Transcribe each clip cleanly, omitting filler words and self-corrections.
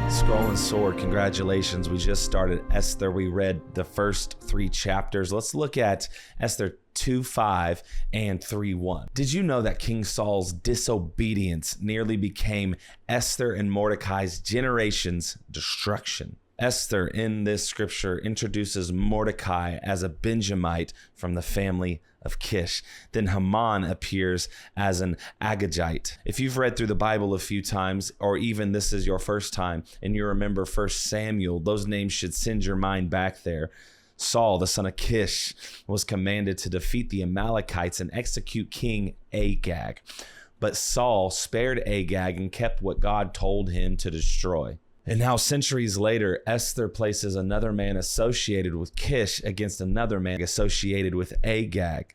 Scrolling Sword, congratulations. We just started Esther. We read the first 3 chapters. Let's look at Esther 2:5 and 3:1. Did you know that King Saul's disobedience nearly became Esther and Mordecai's generation's destruction? Esther in this scripture introduces Mordecai as a Benjaminite from the family of Kish. Then Haman appears as an Agagite. If you've read through the Bible a few times, or even this is your first time, and you remember 1 Samuel, those names should send your mind back there. Saul, the son of Kish, was commanded to defeat the Amalekites and execute King Agag. But Saul spared Agag and kept what God told him to destroy. And now, centuries later, Esther places another man associated with Kish against another man associated with Agag.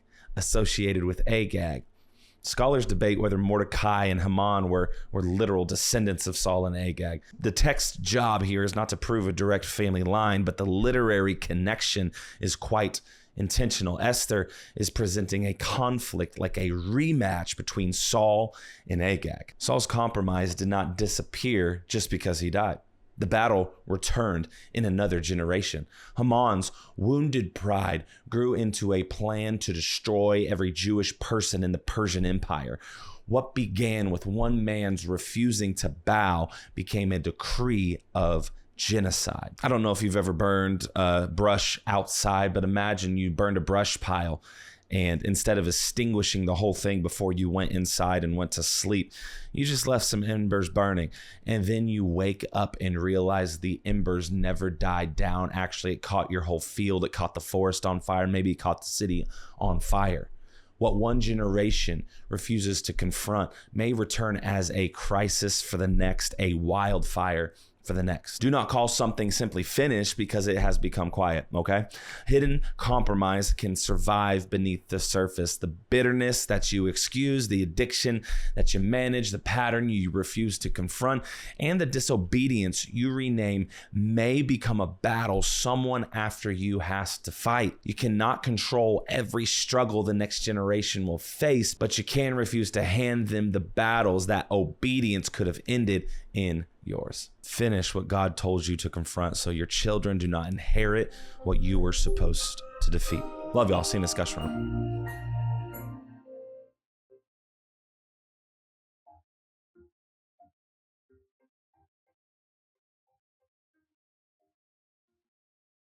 Scholars debate whether Mordecai and Haman were literal descendants of Saul and Agag. The text's job here is not to prove a direct family line, but the literary connection is quite intentional. Esther is presenting a conflict, like a rematch between Saul and Agag. Saul's compromise did not disappear just because he died. The battle returned in another generation. Haman's wounded pride grew into a plan to destroy every Jewish person in the Persian Empire. What began with one man's refusing to bow became a decree of genocide. I don't know if you've ever burned brush outside, but imagine you burned a brush pile, and instead of extinguishing the whole thing before you went inside and went to sleep, you just left some embers burning. And then you wake up and realize the embers never died down. Actually, it caught your whole field. It caught the forest on fire. Maybe it caught the city on fire. What one generation refuses to confront may return as a crisis for the next, a wildfire for the next. Do not call something simply finished because it has become quiet, okay? Hidden compromise can survive beneath the surface. The bitterness that you excuse, the addiction that you manage, the pattern you refuse to confront, and the disobedience you rename may become a battle someone after you has to fight. You cannot control every struggle the next generation will face, but you can refuse to hand them the battles that obedience could have ended in yours. Finish what God told you to confront so your children do not inherit what you were supposed to defeat. Love y'all. See you in the discussion room.